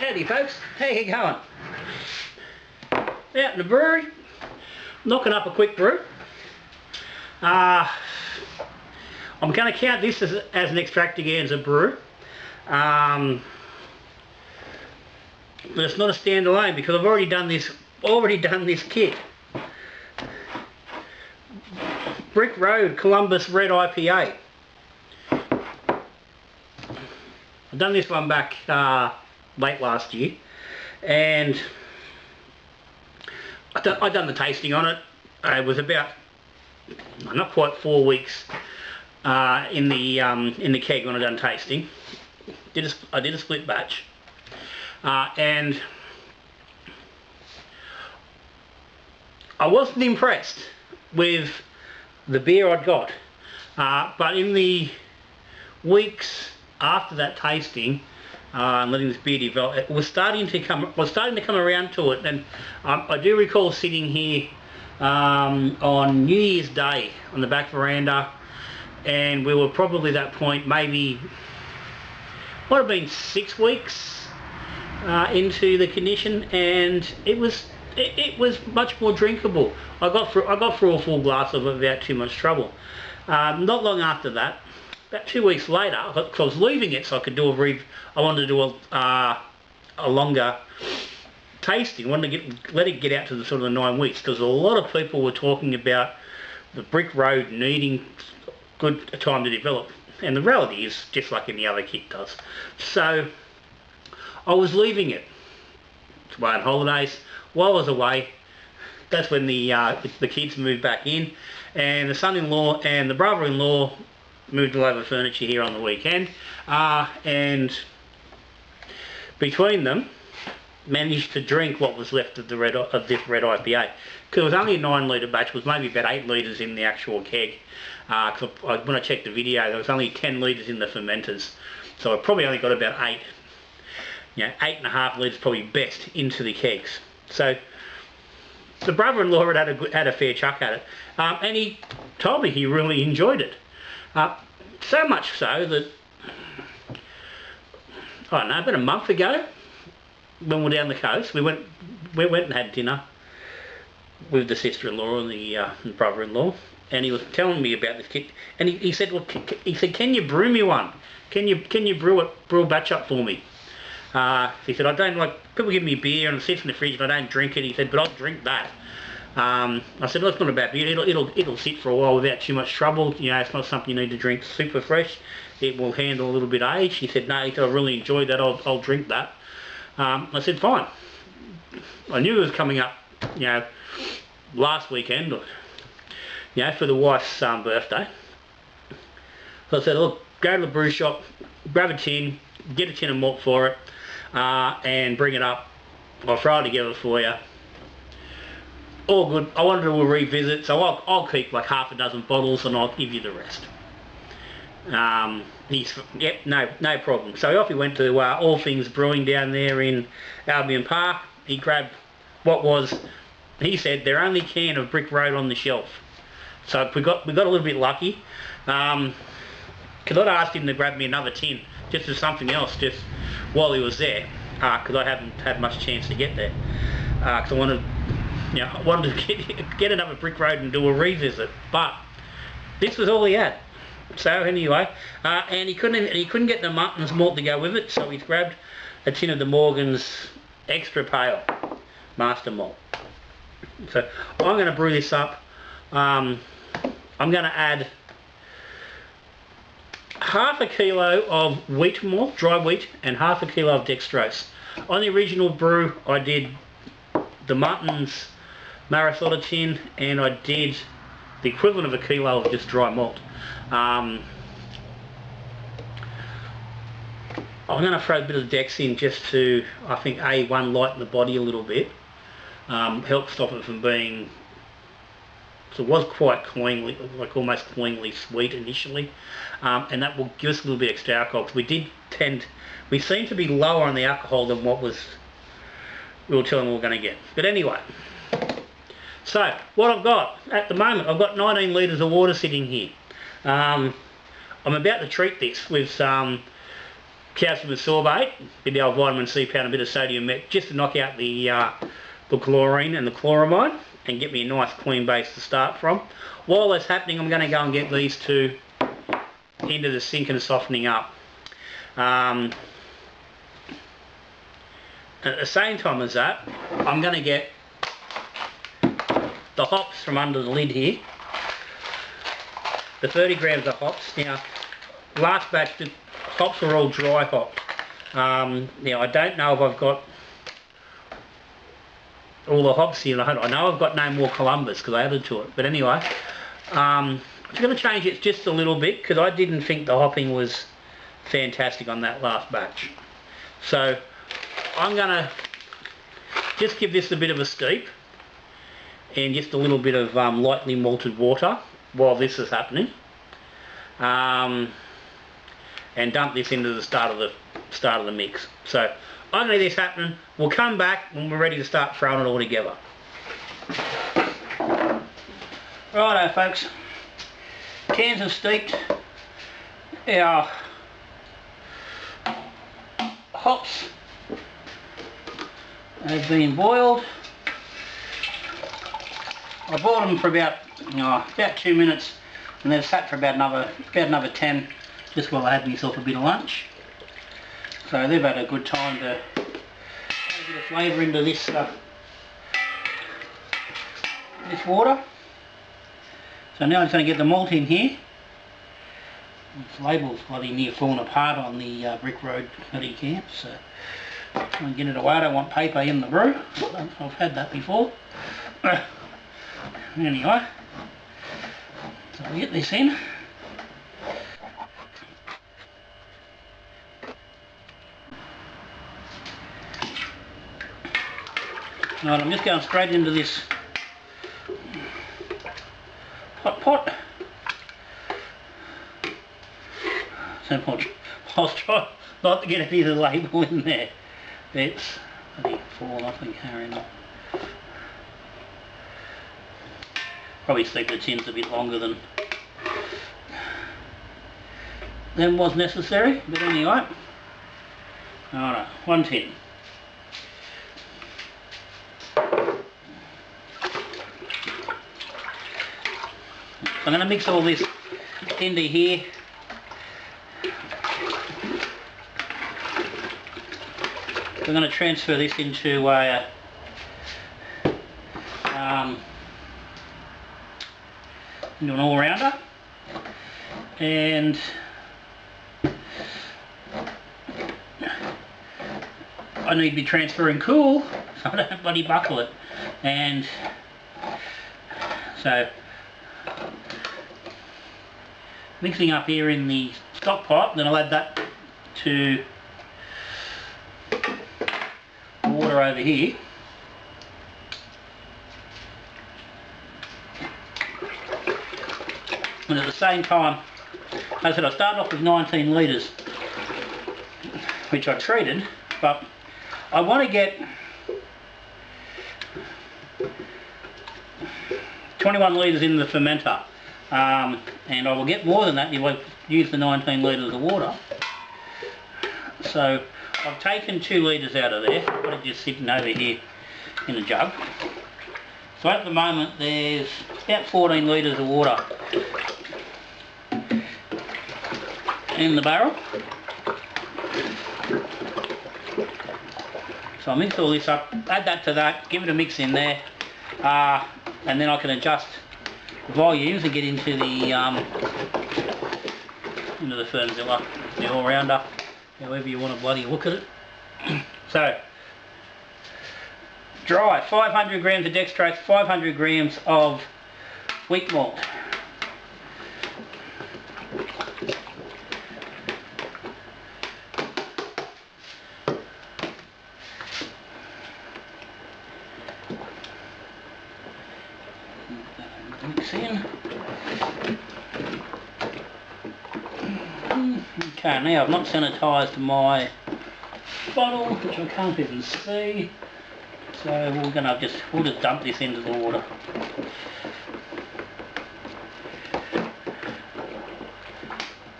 Howdy folks, how you going? Out in the brewery, knocking up a quick brew. I'm going to count this as an extravaganza brew. But it's not a standalone because I've already done this kit. Brick Road Columbus Red IPA. I've done this one back late last year, and I done the tasting on it. It was about not quite 4 weeks in the keg when I done tasting. I did a split batch, and I wasn't impressed with the beer I'd got, but in the weeks after that tasting and letting this beer develop, it was starting to come around to it. And I do recall sitting here on New Year's Day on the back veranda, and we were probably at that point, maybe might have been 6 weeks into the condition, and it was much more drinkable. I got through a full glass of it without too much trouble. Not long after that, about 2 weeks later, because I was leaving it so I could do I wanted to do a longer tasting. I wanted to let it get out to the sort of the 9 weeks, because a lot of people were talking about the Brick Road needing good time to develop, and the reality is just like any other kit does. So I was leaving it to go on holidays. While I was away, that's when the kids moved back in, and the son-in-law and the brother-in-law moved all over furniture here on the weekend, and between them managed to drink what was left of this red IPA, because it was only a 9 litre batch. It was maybe about 8 litres in the actual keg, because when I checked the video there was only 10 litres in the fermenters, so I probably only got about 8.5 litres probably best into the kegs. So the brother-in-law had a fair chuck at it, and he told me he really enjoyed it. So much so that, I don't know, about a month ago, when we were down the coast, we went and had dinner with the sister-in-law and the brother-in-law, and he was telling me about this kit, and he said, well, can you brew me one? Can you brew a batch up for me? He said, I don't like, people give me beer and it sits in the fridge and I don't drink it. He said, but I'll drink that. I said, well, it's not a bad beer. It'll sit for a while without too much trouble. You know, it's not something you need to drink super fresh. It will handle a little bit of age. He said, no, I really enjoyed that. I'll drink that. I said, fine. I knew it was coming up, you know, last weekend, or, you know, for the wife's birthday. So I said, look, go to the brew shop, grab a tin, get a tin of malt for it, and bring it up. I'll throw it together for you. All good. I wanted to do a revisit, so I'll keep like half a dozen bottles and I'll give you the rest. He's, yep, no problem. So off he went to All Things Brewing down there in Albion Park. He grabbed what was, he said, their only can of Brick Road on the shelf. So we got a little bit lucky, because I'd asked him to grab me another tin just as something else, just while he was there, because I haven't had much chance to get there, because I wanted to get another Brick Road and do a revisit, but this was all he had. So anyway, and he couldn't get the Martin's malt to go with it, so he's grabbed a tin of the Morgan's Extra Pale Master Malt. So I'm going to brew this up. I'm going to add half a kilo of wheat malt, dry wheat, and half a kilo of dextrose. On the original brew, I did the Martin's Marisotto tin, and I did the equivalent of a kilo of just dry malt. I'm going to throw a bit of Dex in just to, I think, lighten the body a little bit, help stop it from being, so it was quite cleanly, like almost cleanly sweet initially, and that will give us a little bit extra alcohol, because we seem to be lower on the alcohol than what we were telling we were going to get. But anyway, so what I've got at the moment, I've got 19 litres of water sitting here. I'm about to treat this with some calcium sorbate, bit of the old vitamin C powder, a bit of sodium met, just to knock out the chlorine and the chloramine and get me a nice clean base to start from. While that's happening, I'm going to go and get these two into the sink and softening up. At the same time as that, I'm going to get the hops from under the lid here, the 30 grams of hops. Now, last batch the hops were all dry hops. Now I don't know if I've got all the hops here. I know I've got no more Columbus because I added to it, but anyway, I'm just going to change it just a little bit because I didn't think the hopping was fantastic on that last batch. So I'm going to just give this a bit of a steep and just a little bit of lightly malted water while this is happening, and dump this into the start of the mix. So I'm going to let this happen. We'll come back when we're ready to start throwing it all together. Righto folks, cans have steeped, our hops have been boiled. I boiled them for about 2 minutes, and they've sat for about another 10, just while I had myself a bit of lunch. So they've had a good time to add a bit of flavour into this this water. So now I'm just going to get the malt in here. This label's bloody near falling apart on the Brick Road bloody camp, so I'm going to get it away. I don't want paper in the brew. I've had that before. Anyway, so we'll get this in. Right, I'm just going straight into this hot pot. So I'll try not to get any of the label in there. It's bloody fall off and carrying on. Probably sleep the tins a bit longer than was necessary, but anyway. Alright, 1 tin. I'm going to mix all this into here. I'm going to transfer this into a into an all-rounder, and I need to be transferring cool so I don't bloody buckle it. And so mixing up here in the stock pot, then I'll add that to the water over here. And at the same time, as I said, I started off with 19 litres, which I treated, but I want to get 21 litres in the fermenter, and I will get more than that if I use the 19 litres of water. So I've taken 2 litres out of there, I've got it just sitting over here in a jug. So at the moment there's about 14 litres of water in the barrel. So I'll mix all this up, add that to that, give it a mix in there, and then I can adjust the volumes and get into the Fermzilla, the all-rounder, however you want to bloody look at it. So, dry, 500 grams of dextrose, 500 grams of wheat malt. Mix in. Okay, now I've not sanitised my bottle, which I can't even see, so we'll just dump this into the water.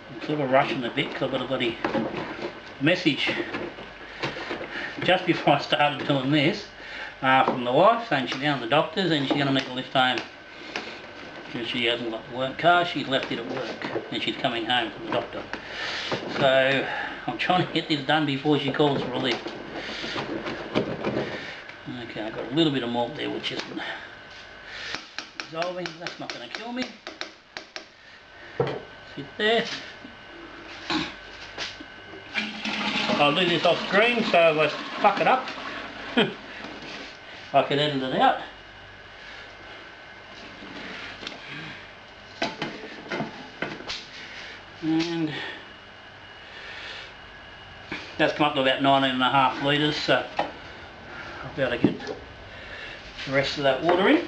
I'm sort of rushing a bit because I've got to bloody message just before I started doing this from the wife saying she's down at the doctor's and she's going to make a lift home because she hasn't got the work car, she's left it at work and she's coming home from the doctor. So I'm trying to get this done before she calls for a lift. Okay, I've got a little bit of malt there which isn't dissolving, that's not going to kill me. Sit there. I'll do this off screen so if I fuck it up I can edit it out. And that's come up to about 19.5 litres, so I'll be able to get the rest of that water in.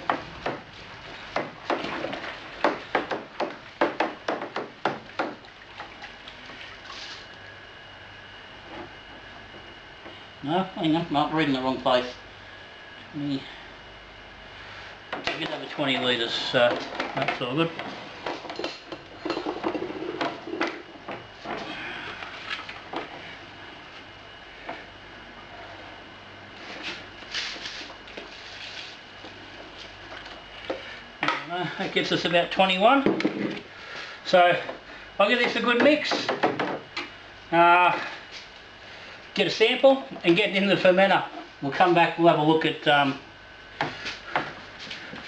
No, hang on, I'm reading the wrong place. I get over 20 litres, so that's all good. That gets us about 21. So I'll give this a good mix. Get a sample and get it in the fermenter. We'll come back, we'll have a look at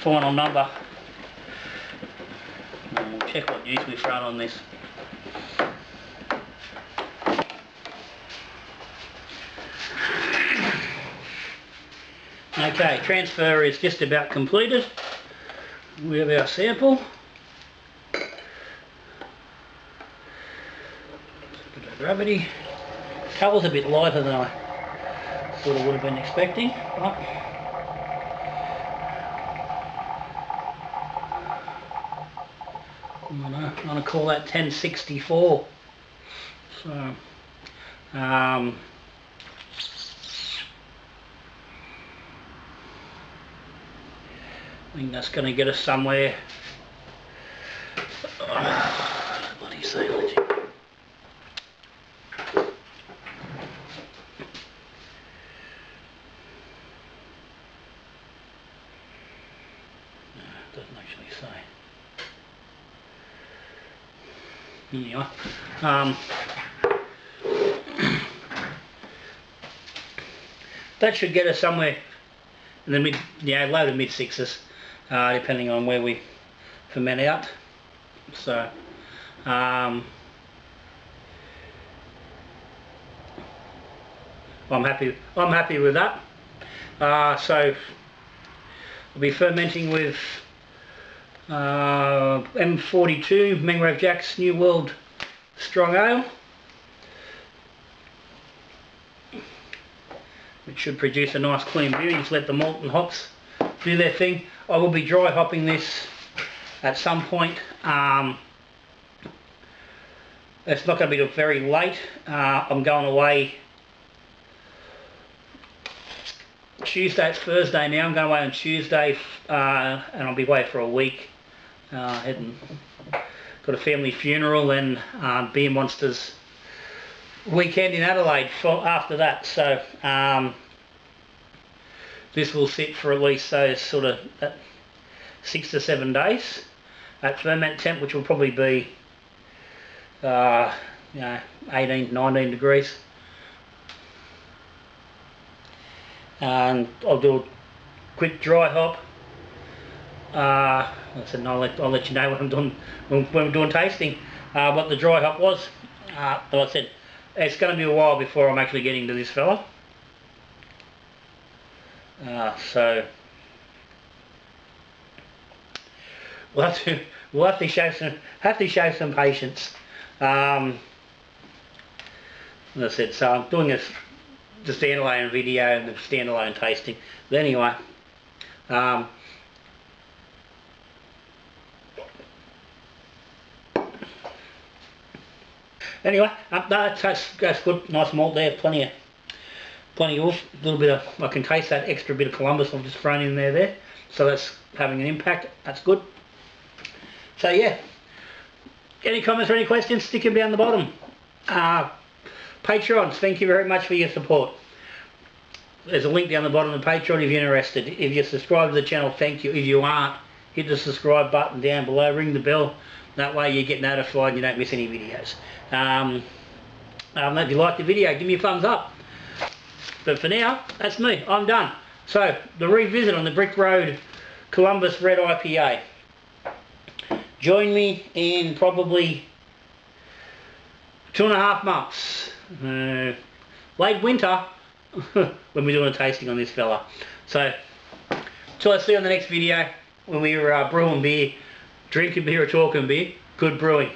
final number. And we'll check what yeast we've run on this. Okay, transfer is just about completed. We have our sample. A bit of gravity. Colour's a bit lighter than I thought I would have been expecting. But I'm going to call that 1064. So, I think that's going to get us somewhere. Bloody sealage. Doesn't actually say. Anyway, that should get us somewhere in the mid, low to mid sixes, depending on where we ferment out. So, I'm happy with that. So we'll be fermenting with M42 Mangrove Jack's New World Strong Ale, which should produce a nice clean beer. Just let the malt and hops do their thing. I will be dry hopping this at some point. It's not going to be very late. I'm going away Tuesday. It's Thursday now. I'm going away on Tuesday and I'll be away for a week. Heading, got a family funeral and Beer Monsters weekend in Adelaide after that. So this will sit for at least those sort of 6 to 7 days at ferment temp, which will probably be 18, 19 degrees. And I'll do a quick dry hop. I said, no, I'll let you know when I'm doing when I'm doing tasting what the dry hop was. Like I said, it's going to be a while before I'm actually getting to this fella. So we'll have to show some patience. As I said, so I'm doing the standalone video and the standalone tasting. But anyway, that's good. Nice malt there. Plenty of a little bit of. I can taste that extra bit of Columbus I've just thrown in there. So that's having an impact. That's good. So yeah. Any comments or any questions? Stick them down the bottom. Patrons, thank you very much for your support. There's a link down the bottom of the Patreon if you're interested. If you're subscribed to the channel, thank you. If you aren't, hit the subscribe button down below, ring the bell. That way you get notified and you don't miss any videos. If you liked the video, give me a thumbs up. But for now, that's me. I'm done. So, the revisit on the Brick Road Columbus Red IPA. Join me in probably 2.5 months. Late winter. When we're doing a tasting on this fella. So, till I see you on the next video, when we're brewing beer, drinking beer or talking beer, good brewing.